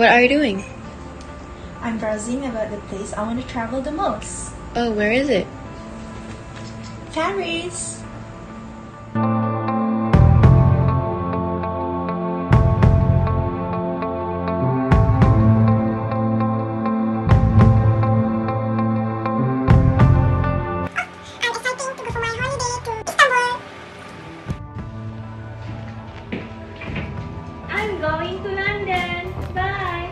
What are you doing? I'm browsing about the place I want to travel the most. Oh, where is it? Paris! I'm going to London. Bye.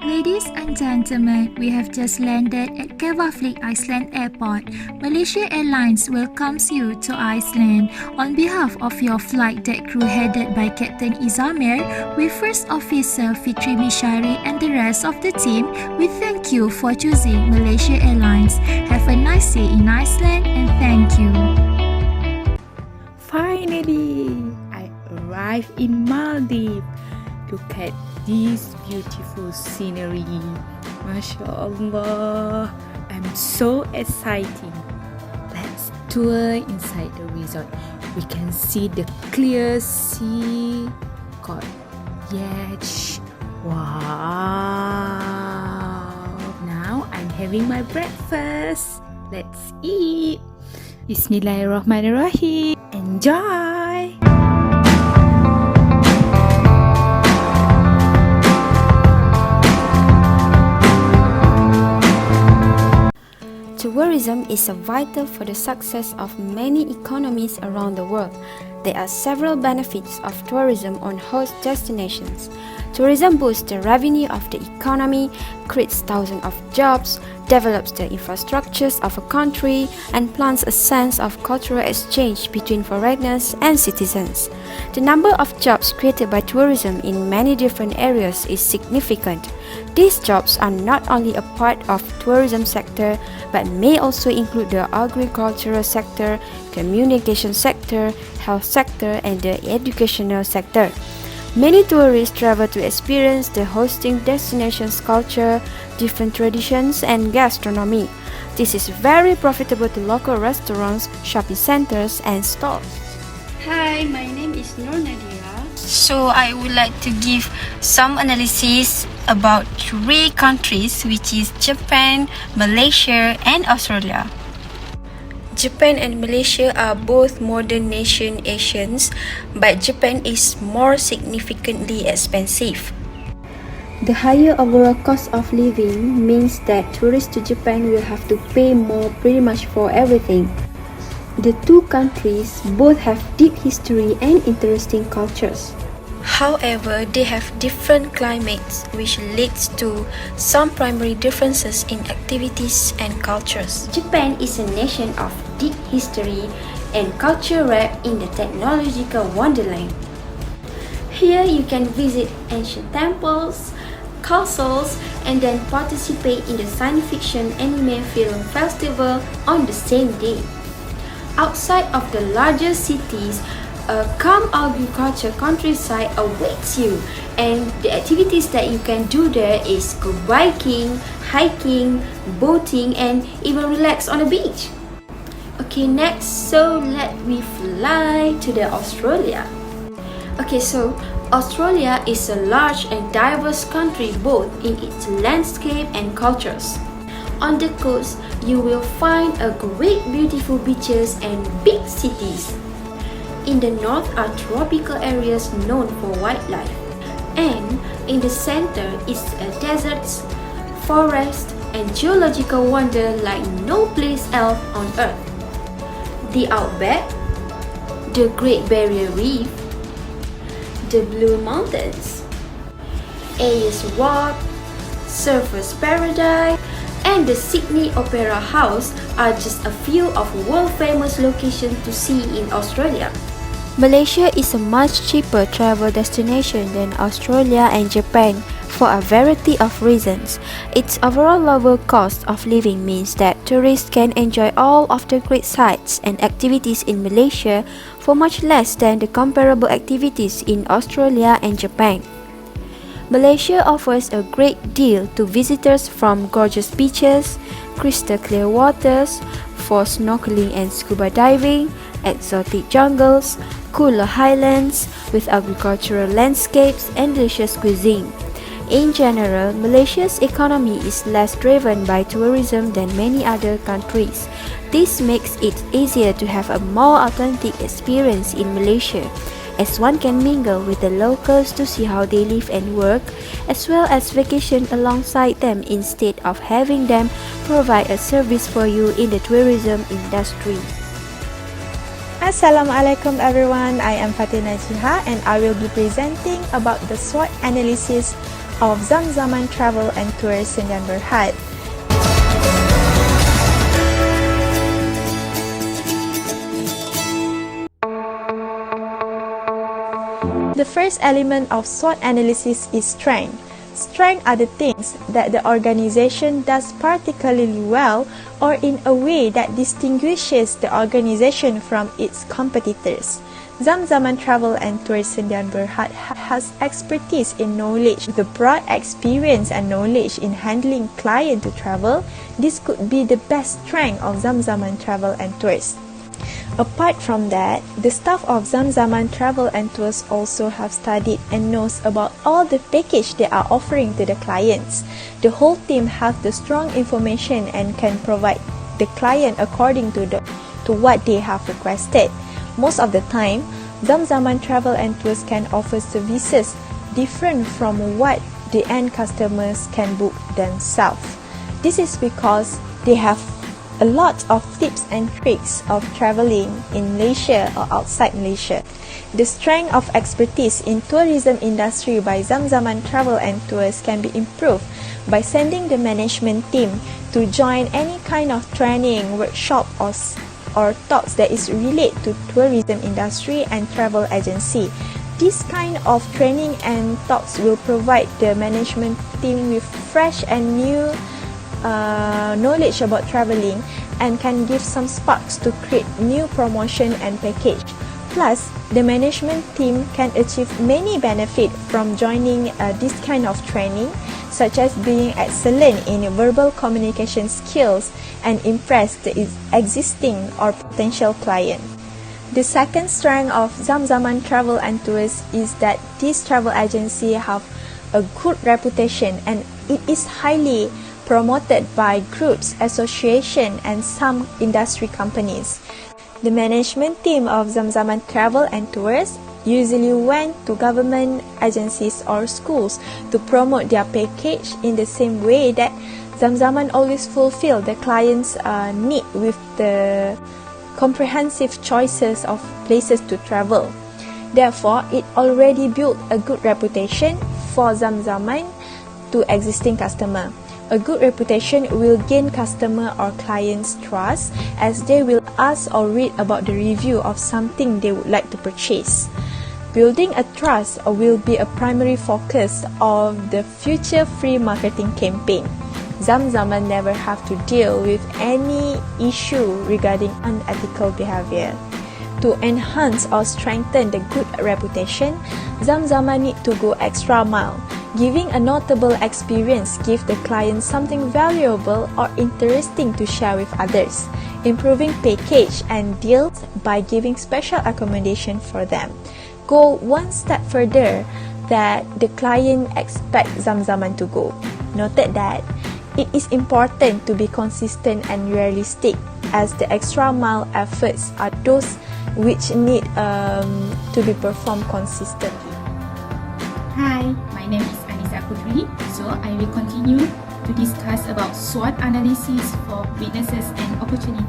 Ladies and gentlemen, we have just landed at Keflavik Iceland Airport. Malaysia Airlines welcomes you to Iceland. On behalf of your flight deck crew headed by Captain Izamir, with First Officer Fitri Mishari and the rest of the team, we thank you for choosing Malaysia Airlines. Have a nice day in Iceland and thank you. Finally, I arrived in Maldives. Look at this beautiful scenery. Masya Allah, I'm so excited. Let's tour inside the resort. We can see the clear sea. Got yacht. Wow. Now I'm having my breakfast. Let's eat. Bismillahirrahmanirrahim. Enjoy. Tourism is vital for the success of many economies around the world. There are several benefits of tourism on host destinations. Tourism boosts the revenue of the economy, creates thousands of jobs, develops the infrastructures of a country, and plants a sense of cultural exchange between foreigners and citizens. The number of jobs created by tourism in many different areas is significant. These jobs are not only a part of tourism sector, but may also include the agricultural sector, communication sector, health sector, and the educational sector. Many tourists travel to experience the hosting destination's culture, different traditions, and gastronomy. This is very profitable to local restaurants, shopping centers, and stores. Hi, my name is NADIRA. So I would like to give some analysis about 3 countries, which is Japan, Malaysia, and Australia. Japan and Malaysia are both modern nation Asians, but Japan is more significantly expensive. The higher overall cost of living means that tourists to Japan will have to pay more pretty much for everything. The two countries both have deep history and interesting cultures. However, they have different climates, which leads to some primary differences in activities and cultures. Japan is a nation of deep history and culture wrapped in the technological wonderland. Here you can visit ancient temples, castles, and then participate in the science fiction anime film festival on the same day. Outside of the larger cities, a calm agriculture countryside awaits you, and the activities that you can do there is go biking, hiking, boating, and even relax on the beach. Okay, next, so let me fly to the Australia. Okay, so Australia is a large and diverse country both in its landscape and cultures. On the coast, you will find a great beautiful beaches and big cities. In the north are tropical areas known for wildlife, and in the center is a desert, forest, and geological wonder like no place else on earth. The outback, the Great Barrier Reef, the Blue Mountains, Ayers Rock, Surfers Paradise, and the Sydney Opera House are just a few of world-famous locations to see in Australia. Malaysia is a much cheaper travel destination than Australia and Japan for a variety of reasons. Its overall lower cost of living means that tourists can enjoy all of the great sights and activities in Malaysia for much less than the comparable activities in Australia and Japan. Malaysia offers a great deal to visitors, from gorgeous beaches, crystal clear waters, for snorkeling and scuba diving, exotic jungles, cooler highlands with agricultural landscapes and delicious cuisine. In general, Malaysia's economy is less driven by tourism than many other countries. This makes it easier to have a more authentic experience in Malaysia, as one can mingle with the locals to see how they live and work, as well as vacation alongside them instead of having them provide a service for you in the tourism industry. Assalamualaikum everyone, I am FATIN NAJIHAH and I will be presenting about the SWOT analysis of Zamzaman Travel and Tours Sdn Bhd. The first element of SWOT analysis is strength. Strengths are the things that the organization does particularly well or in a way that distinguishes the organization from its competitors. Zamzaman Travel and Tours Sdn Bhd has expertise in knowledge. With a broad experience and knowledge in handling client to travel, this could be the best strength of Zamzaman Travel and Tours. Apart from that, the staff of Zamzaman Travel and Tours also have studied and knows about all the package they are offering to the clients. The whole team has the strong information and can provide the client according to what they have requested. Most of the time, Zamzaman Travel and Tours can offer services different from what the end customers can book themselves. This is because they have a lot of tips and tricks of traveling in Malaysia or outside Malaysia. The strength of expertise in tourism industry by Zamzaman Travel and Tours can be improved by sending the management team to join any kind of training, workshop or talks that is related to tourism industry and travel agency. This kind of training and talks will provide the management team with fresh and new knowledge about traveling and can give some sparks to create new promotion and package. Plus, the management team can achieve many benefits from joining this kind of training, such as being excellent in verbal communication skills and impress the existing or potential client. The second strength of Zamzaman Travel and Tours is that this travel agency have a good reputation and it is highly promoted by groups, associations, and some industry companies. The management team of Zamzaman Travel and Tours usually went to government agencies or schools to promote their package in the same way that Zamzaman always fulfill the client's need with the comprehensive choices of places to travel. Therefore, it already built a good reputation for Zamzaman to existing customer. A good reputation will gain customer or clients' trust as they will ask or read about the review of something they would like to purchase. Building a trust will be a primary focus of the future free marketing campaign. Zamzaman never have to deal with any issue regarding unethical behavior. To enhance or strengthen the good reputation, Zamzaman need to go extra mile. Giving a notable experience gives the client something valuable or interesting to share with others. Improving package and deals by giving special accommodation for them. Go one step further that the client expects Zamzaman to go. Noted that it is important to be consistent and realistic as the extra mile efforts are those which need to be performed consistently. Hi, my name is KHUDERI. So I will continue to discuss about SWOT analysis for weaknesses and opportunity.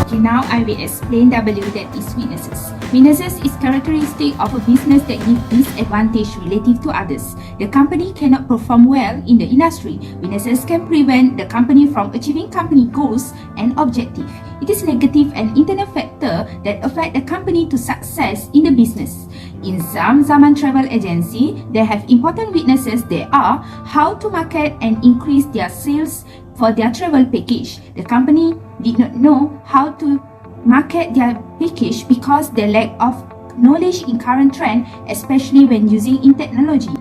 Okay, now I will explain W, that is weaknesses. Weaknesses is characteristic of a business that gives disadvantage relative to others. The company cannot perform well in the industry. Weaknesses can prevent the company from achieving company goals and objectives. It is negative and internal factor that affect the company to success in the business. In Zamzaman Travel Agency, they have important weaknesses. They are how to market and increase their sales for their travel package. The company did not know how to market their package because they lack of knowledge in current trend, especially when using in technology.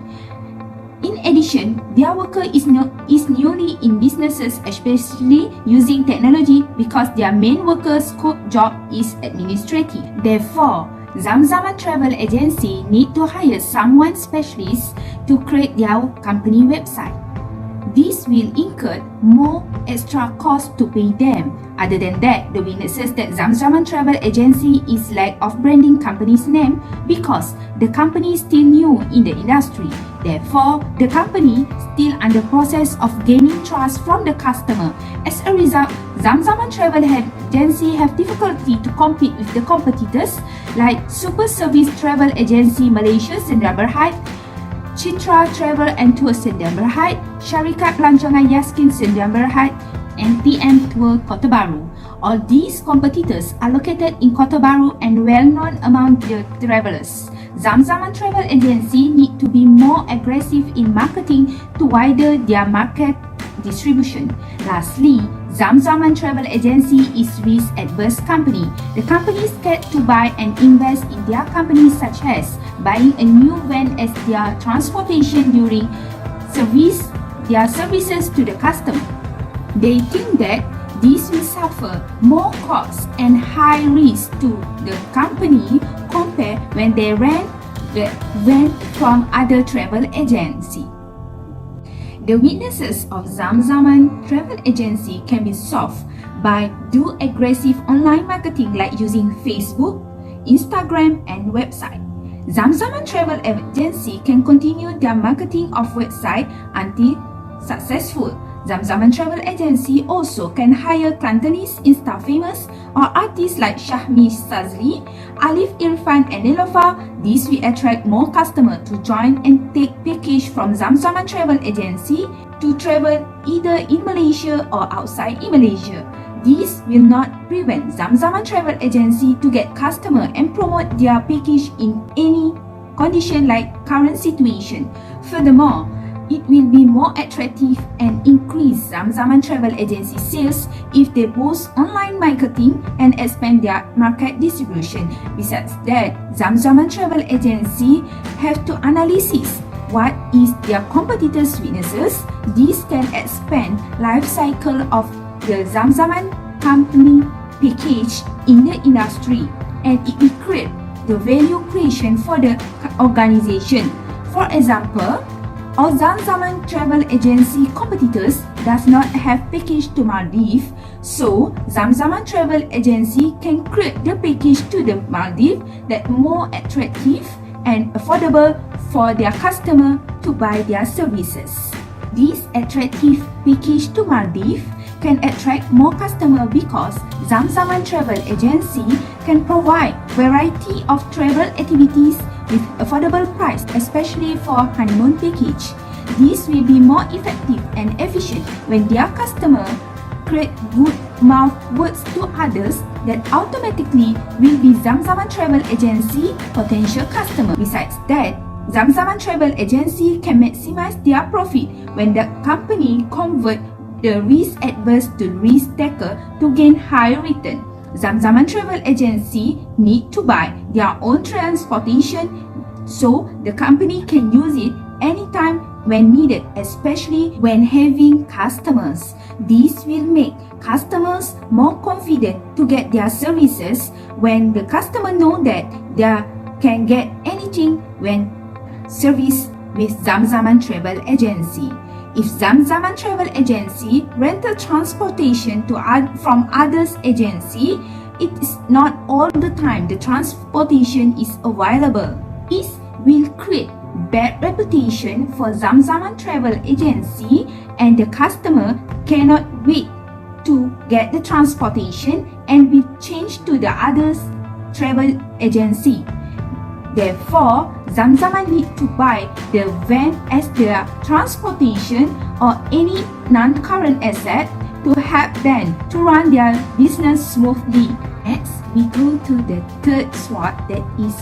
In addition, their worker is newly in businesses, especially using technology, because their main worker's scope job is administrative. Therefore, Zamzaman Travel Agency need to hire someone specialist to create their company website. This will incur more extra cost to pay them. Other than that, the witnesses that Zamzaman Travel Agency is lack of branding company's name because the company is still new in the industry. Therefore, the company still under process of gaining trust from the customer. As a result, Zamzaman Travel Agency have difficulty to compete with the competitors like Super Service Travel Agency Malaysia Sdn Bhd, Citra Travel and Tour Sdn Bhd, Syarikat Pelancongan Yaskin Sdn Bhd, and TM Tour Kota Baru. All these competitors are located in Kota Baru and well-known among the travelers. Zamzaman Travel Agency need to be more aggressive in marketing to widen their market distribution. Lastly, Zamzaman Travel Agency is risk-adverse company. The company is scared to buy and invest in their companies, such as buying a new van as their transportation during their services to the customer. They think that this will suffer more costs and high risk to the company compared when they rent the van from other travel agency. The weaknesses of Zamzaman Travel Agency can be solved by do aggressive online marketing like using Facebook, Instagram, and website. Zamzaman Travel Agency can continue their marketing of website until successful. Zamzaman Travel Agency also can hire Cantonese Insta famous or artists like Shahmi Sazli, Alif Irfan, and Nilofa. This will attract more customers to join and take package from Zamzaman Travel Agency to travel either in Malaysia or outside in Malaysia. This will not prevent Zamzaman Travel Agency to get customer and promote their package in any condition like current situation. Furthermore, it will be more attractive and increase Zamzaman Travel Agency sales if they boost online marketing and expand their market distribution. Besides that, Zamzaman Travel Agency have to analysis what is their competitors' weaknesses. This can expand life cycle of the Zamzaman company package in the industry, and it will create the value creation for the organization. For example, all Zamzaman Travel Agency competitors does not have package to Maldives, so Zamzaman Travel Agency can create the package to the Maldives that more attractive and affordable for their customer to buy their services. This attractive package to Maldives can attract more customers because Zamzaman Travel Agency can provide variety of travel activities with affordable price, especially for honeymoon package. This will be more effective and efficient when their customer create good mouth words to others that automatically will be Zamzaman Travel Agency potential customer. Besides that, Zamzaman Travel Agency can maximize their profit when the company convert the risk adverse to risk taker to gain higher return. Zamzaman Travel Agency need to buy their own transportation so the company can use it anytime when needed, especially when having customers. This will make customers more confident to get their services when the customer know that they can get anything when service with Zamzaman Travel Agency. If Zamzaman Travel Agency rental transportation from others agency, it is not all the time the transportation is available. This will create bad reputation for Zamzaman Travel Agency, and the customer cannot wait to get the transportation and be changed to the others travel agency. Therefore, Zamzaman need to buy the van as their transportation or any non-current asset to help them to run their business smoothly. Next, we go to the third SWOT, that is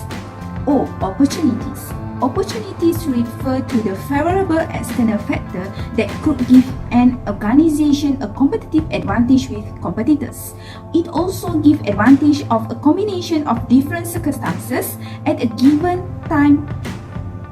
O, opportunities. Opportunities refer to the favorable external factor that could give an organization a competitive advantage with competitors. It also gives advantage of a combination of different circumstances at a given time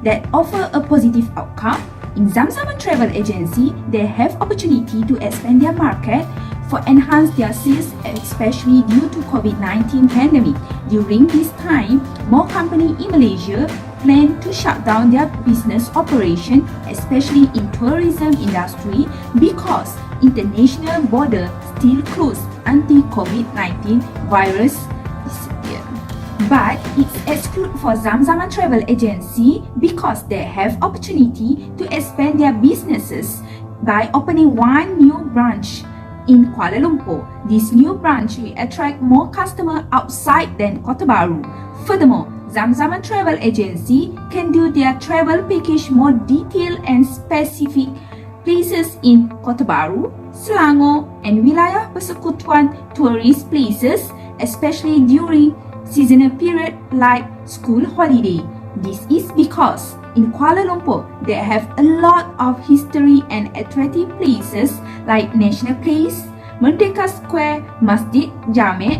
that offer a positive outcome. In Zamzaman Travel Agency, they have opportunity to expand their market for enhance their sales, especially due to COVID-19 pandemic. During this time, more companies in Malaysia plan to shut down their business operation, especially in tourism industry, because international border still closed until COVID-19 virus disappear. But it's exclude for Zamzaman Travel Agency because they have opportunity to expand their businesses by opening one new branch in Kuala Lumpur. This new branch will attract more customers outside than Kota Bharu. Furthermore, Zamzaman Travel Agency can do their travel package more detailed and specific places in Kota Bharu, Selangor and wilayah persekutuan tourist places, especially during seasonal period like school holiday. This is because in Kuala Lumpur, they have a lot of history and attractive places like National Place, Merdeka Square, Masjid Jamek,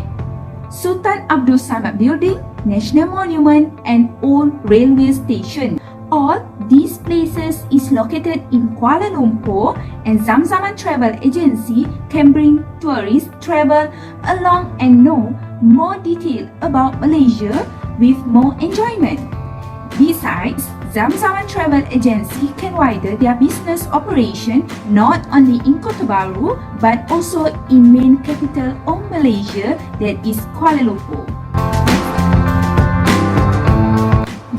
Sultan Abdul Samad Building, National Monument and Old Railway Station. All these places is located in Kuala Lumpur, and Zamzaman Travel Agency can bring tourists travel along and know more detail about Malaysia with more enjoyment. Besides, Zamzaman Travel Agency can widen their business operation not only in Kota Bharu but also in main capital of Malaysia, that is Kuala Lumpur.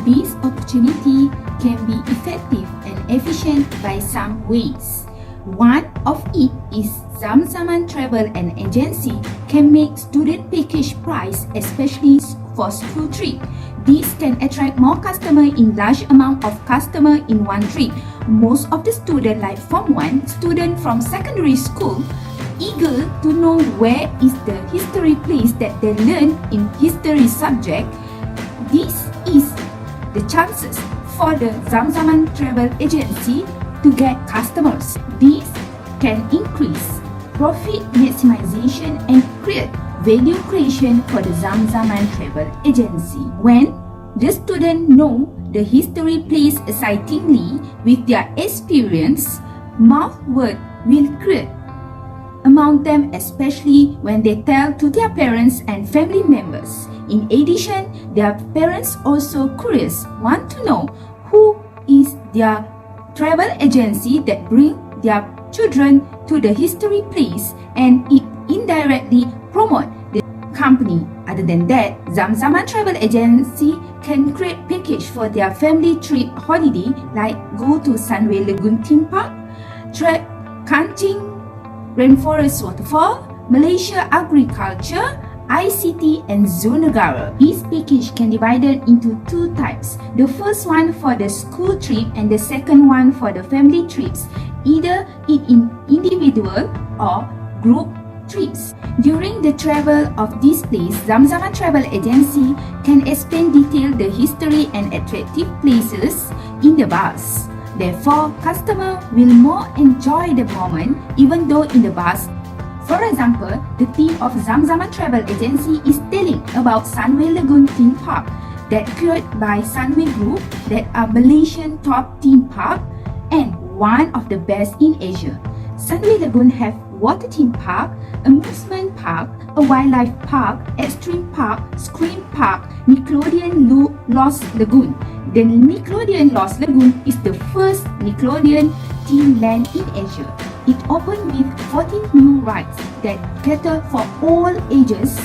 This opportunity can be effective and efficient by some ways. One of it is Zamzaman Travel and Agency can make student package price, especially for school trip. This can attract more customers in large amount of customers in one trip. Most of the students, like Form 1 student from secondary school, eager to know where is the history place that they learn in history subject. This is the chances for the Zamzaman Travel Agency to get customers. This can increase profit maximization and create value creation for the Zamzaman Travel Agency. When the students know the history place excitingly with their experience, mouth word will create among them, especially when they tell to their parents and family members. In addition, their parents also curious, want to know who is their travel agency that bring their children to the history place, and it indirectly promote the company. Other than that, Zamzaman Travel Agency can create package for their family trip holiday, like go to Sunway Lagoon Theme Park, trek Kancing Rainforest Waterfall, Malaysia Agriculture, ICT and Zonegara. This package can be divided into two types. The first one for the school trip and the second one for the family trips, either in individual or group trips. During the travel of this place, Zamzaman Travel Agency can explain detail the history and attractive places in the bus. Therefore, customer will more enjoy the moment even though in the bus. For example, the team of Zamzaman Travel Agency is telling about Sunway Lagoon Theme Park that created by Sunway Group, that are Malaysian top theme park and one of the best in Asia. Sunway Lagoon have water theme park, amusement park, a wildlife park, extreme park, scream park, Nickelodeon Lost Lagoon. The Nickelodeon Lost Lagoon is the first Nickelodeon theme land in Asia. It opened with 14 new rides that cater for all ages,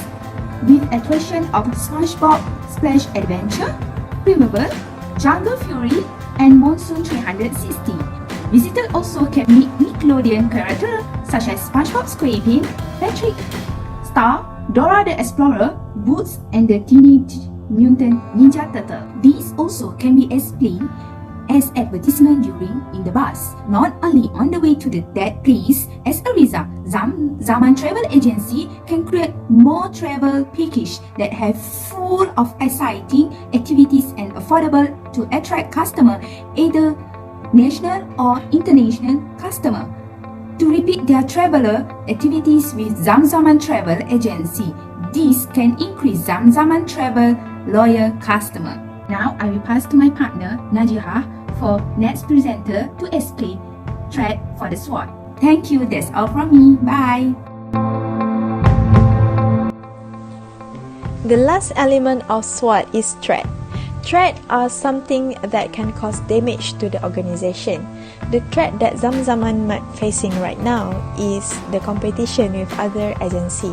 with attraction of SpongeBob Splash Adventure, Primable, Jungle Fury, and Monsoon 360. Visitors also can meet Nickelodeon characters such as SpongeBob SquarePants, Patrick Star, Dora the Explorer, Boots, and the Teenage Mutant Ninja Turtle. These also can be explained as advertisement during in the bus, not only on the way to that place. As a result, Zamzaman Travel Agency can create more travel package that have full of exciting activities and affordable to attract customer, either national or international customer, to repeat their traveler activities with Zamzaman Travel Agency. This can increase Zamzaman Travel loyal customer. Now I will pass to my partner Najihah for next presenter to explain threat for the SWOT. Thank you. That's all from me. Bye. The last element of SWOT is threat. Threat are something that can cause damage to the organization. The threat that Zamzaman facing right now is the competition with other agency.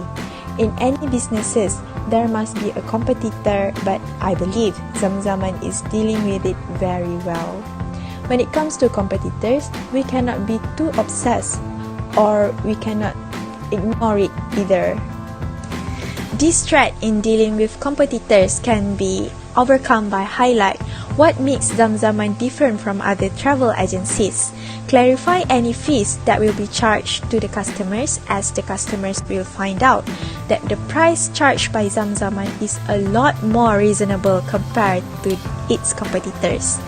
In any businesses, there must be a competitor, but I believe Zamzaman is dealing with it very well. When it comes to competitors, we cannot be too obsessed or we cannot ignore it either. This threat in dealing with competitors can be overcome by highlight what makes Zamzaman different from other travel agencies, clarify any fees that will be charged to the customers, as the customers will find out that the price charged by Zamzaman is a lot more reasonable compared to its competitors.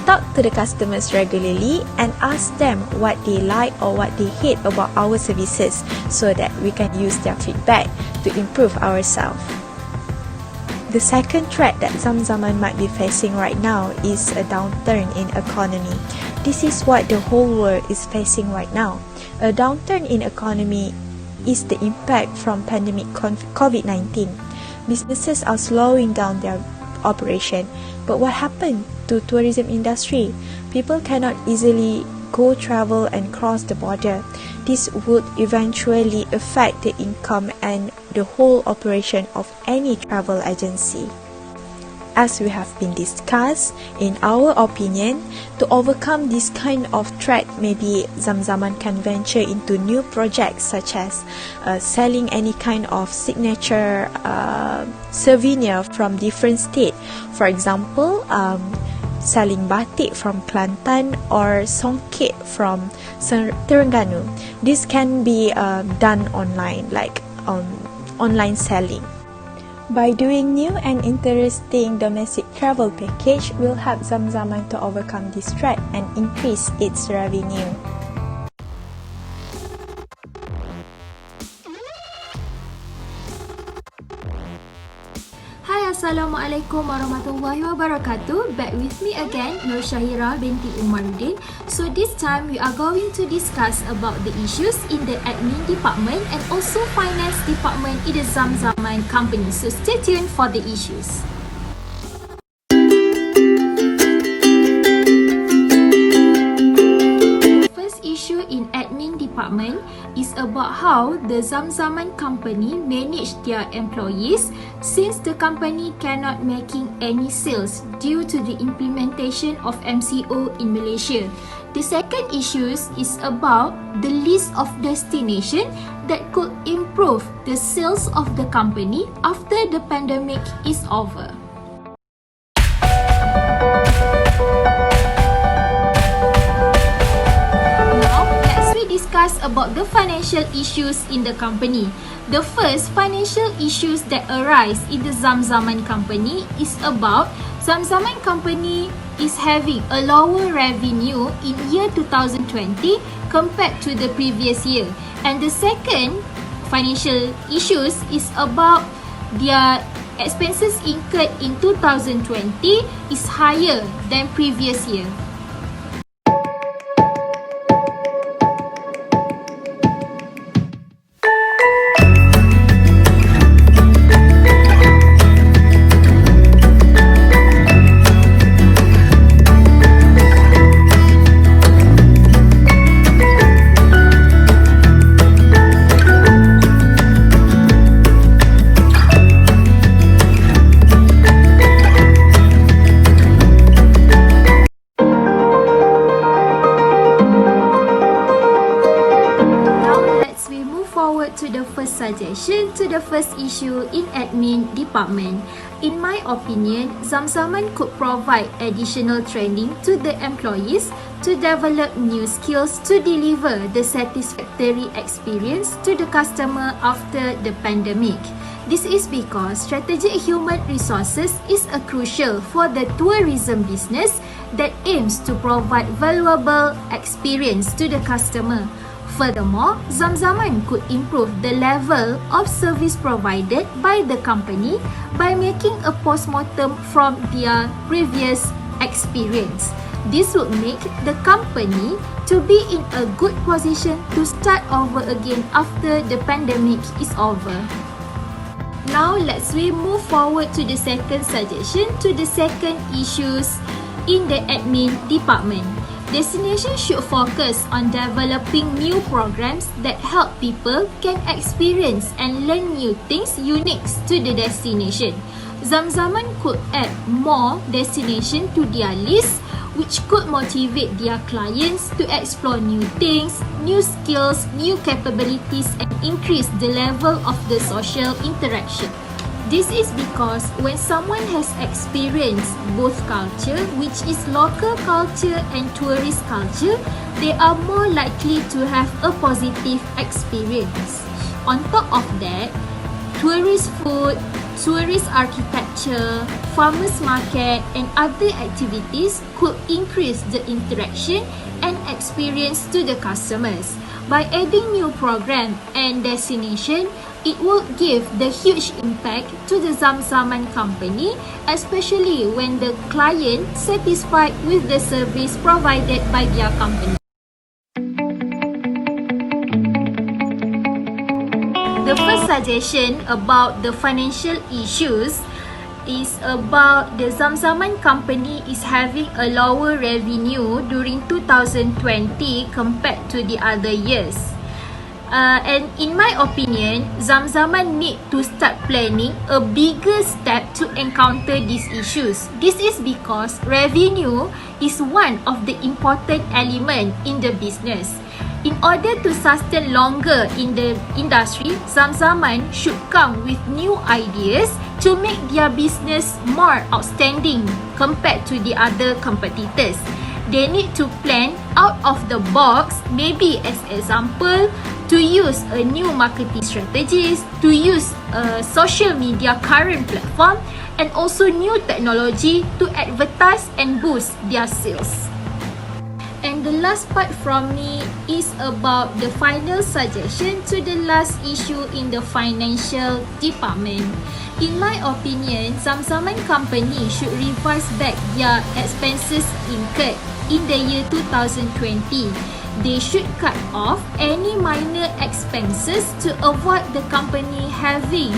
Talk to the customers regularly and ask them what they like or what they hate about our services so that we can use their feedback to improve ourselves. The second threat that Zamzaman might be facing right now is a downturn in economy. This is what the whole world is facing right now. A downturn in economy is the impact from pandemic COVID-19. Businesses are slowing down their operation. But what happened to tourism industry? People cannot easily go travel and cross the border. This would eventually affect the income and the whole operation of any travel agency. As we have been discussed, in our opinion, to overcome this kind of threat, maybe Zamzaman can venture into new projects such as selling any kind of signature souvenir from different states. For example, selling batik from Kelantan or songket from Terengganu. This can be done online, like online selling. By doing new and interesting domestic travel package will help Zamzaman to overcome this threat and increase its revenue. Hai, Assalamualaikum warahmatullahi wabarakatuh. Back with me again, SYAHIRAH binti UMAR. So this time we are going to discuss about the issues in the admin department and also finance department in the Zamzaman company. So stay tuned for the issues. First issue in admin department is about how the Zamzaman company manage their employees since the company cannot making any sales due to the implementation of MCO in Malaysia. The second issue is about the list of destination that could improve the sales of the company after the pandemic is over. Discuss about the financial issues in the company. The first financial issues that arise in the Zamzaman company is about Zamzaman company is having a lower revenue in year 2020 compared to the previous year. And the second financial issues is about their expenses incurred in 2020 is higher than previous year. Suggestion to the first issue in admin department. In my opinion, Zamzaman could provide additional training to the employees to develop new skills to deliver the satisfactory experience to the customer after the pandemic. This is because strategic human resources is a crucial for the tourism business that aims to provide valuable experience to the customer. Furthermore, Zamzaman could improve the level of service provided by the company by making a postmortem from their previous experience. This would make the company to be in a good position to start over again after the pandemic is over. Now let's move forward to the second suggestion, to the second issues in the admin department. Destination should focus on developing new programs that help people can experience and learn new things unique to the destination. Zamzaman could add more destination to their list, which could motivate their clients to explore new things, new skills, new capabilities, and increase the level of the social interaction. This is because when someone has experienced both culture, which is local culture and tourist culture, they are more likely to have a positive experience. On top of that, tourist food, tourist architecture, farmers market and other activities could increase the interaction and experience to the customers. By adding new program and destination, it will give the huge impact to the Zamzaman company, especially when the client satisfied with the service provided by their company. The first suggestion about the financial issues is about the Zamzaman company is having a lower revenue during 2020 compared to the other years. And in my opinion, Zamzaman need to start planning a bigger step to encounter these issues. This is because revenue is one of the important element in the business. In order to sustain longer in the industry, Zamzaman should come with new ideas to make their business more outstanding compared to the other competitors. They need to plan out of the box, maybe as example, to use a new marketing strategies, to use a social media current platform, and also new technology to advertise and boost their sales. And the last part from me is about the final suggestion to the last issue in the financial department. In my opinion, Zamzaman company should revise back their expenses incurred in the year 2020. They should cut off any minor expenses to avoid the company having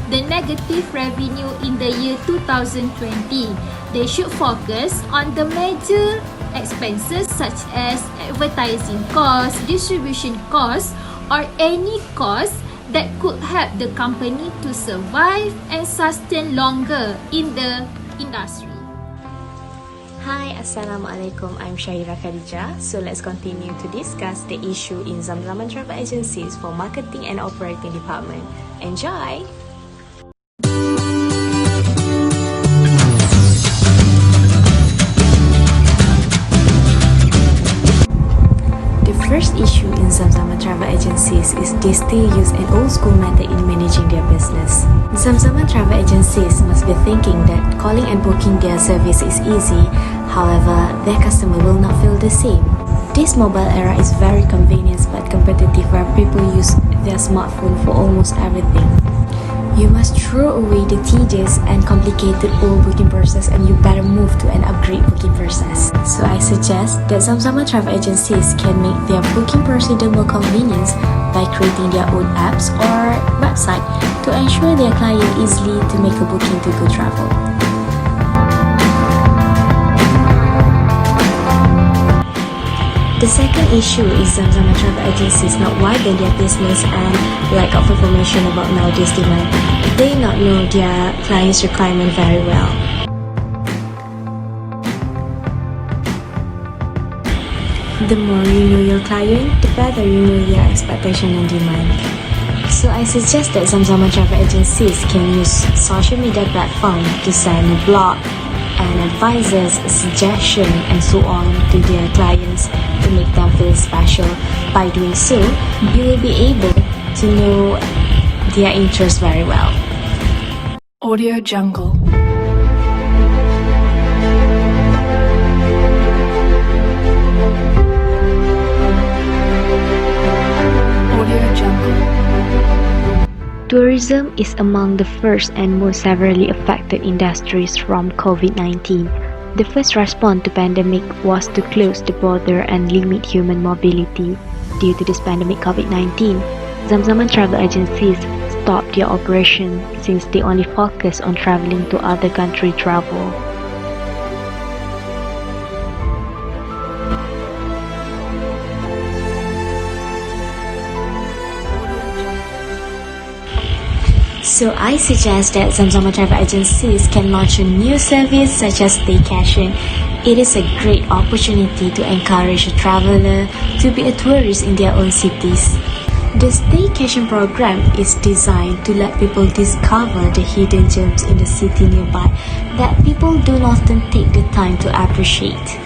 the negative revenue in the year 2020. They should focus on the major expenses such as advertising costs, distribution costs, or any cost that could help the company to survive and sustain longer in the industry. Hi, Assalamualaikum. I'm SYAHIRAH KHADIJAH. So let's continue to discuss the issue in Zamzaman Travel Agencies for Marketing and Operating Department. Enjoy! The first issue in Zamzaman Travel Agencies is they still use an old school method in managing their business. Zamzaman Travel Agencies must be thinking that calling and booking their service is easy, however, their customer will not feel the same. This mobile era is very convenient but competitive where people use their smartphone for almost everything. You must throw away the tedious and complicated old booking process and you better move to an upgrade booking process. So I suggest that Zamzaman Travel Agencies can make their booking procedure more convenient by creating their own apps or website to ensure their client easily to make a booking to go travel. The second issue is Zamzaman Travel Agencies not widen their business and lack of information about nowadays demand. They not know their clients' requirement very well. The more you know your client, the better you know their expectation and demand. So I suggest that Zamzaman Travel Agencies can use social media platform to send a blog and advices, suggestion and so on to their clients to make them feel special. By doing so, you will be able to know their interests very well. Audio Jungle. Audio Jungle. Tourism is among the first and most severely affected industries from COVID-19. The first response to pandemic was to close the border and limit human mobility. Due to this pandemic COVID-19, Zamzaman travel agencies stopped their operation since they only focus on traveling to other country travel. So I suggest that Zamzaman travel agencies can launch a new service such as staycation. It is a great opportunity to encourage a traveler to be a tourist in their own cities. The staycation program is designed to let people discover the hidden gems in the city nearby that people don't often take the time to appreciate.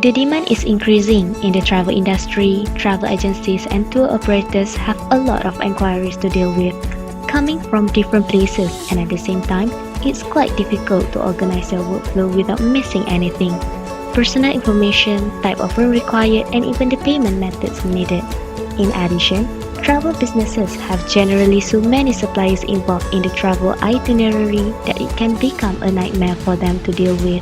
The demand is increasing in the travel industry. Travel agencies and tour operators have a lot of inquiries to deal with, coming from different places, and at the same time, it's quite difficult to organize your workflow without missing anything. Personal information, type of room required, and even the payment methods needed. In addition, travel businesses have generally so many suppliers involved in the travel itinerary that it can become a nightmare for them to deal with.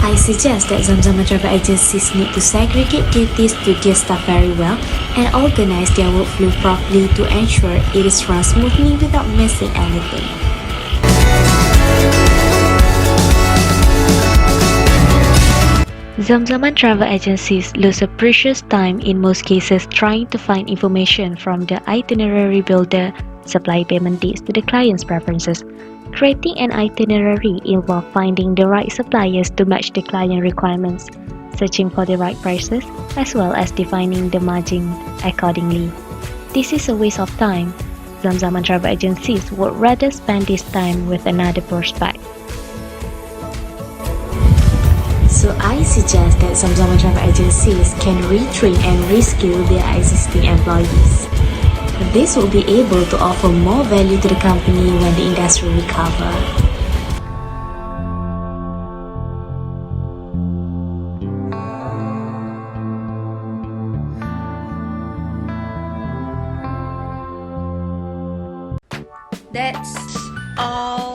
I suggest that Zamzaman travel agencies need to segregate duties to their staff very well and organize their workflow properly to ensure it is run smoothly without missing anything. Zamzaman travel agencies lose a precious time in most cases trying to find information from the itinerary builder, supply payment dates to the client's preferences. Creating an itinerary involves finding the right suppliers to match the client requirements, searching for the right prices, as well as defining the margin accordingly. This is a waste of time. Zamzaman travel agencies would rather spend this time with another prospect. So I suggest that Zamzaman travel agencies can retrain and reskill their existing employees. This will be able to offer more value to the company when the industry recovers. That's all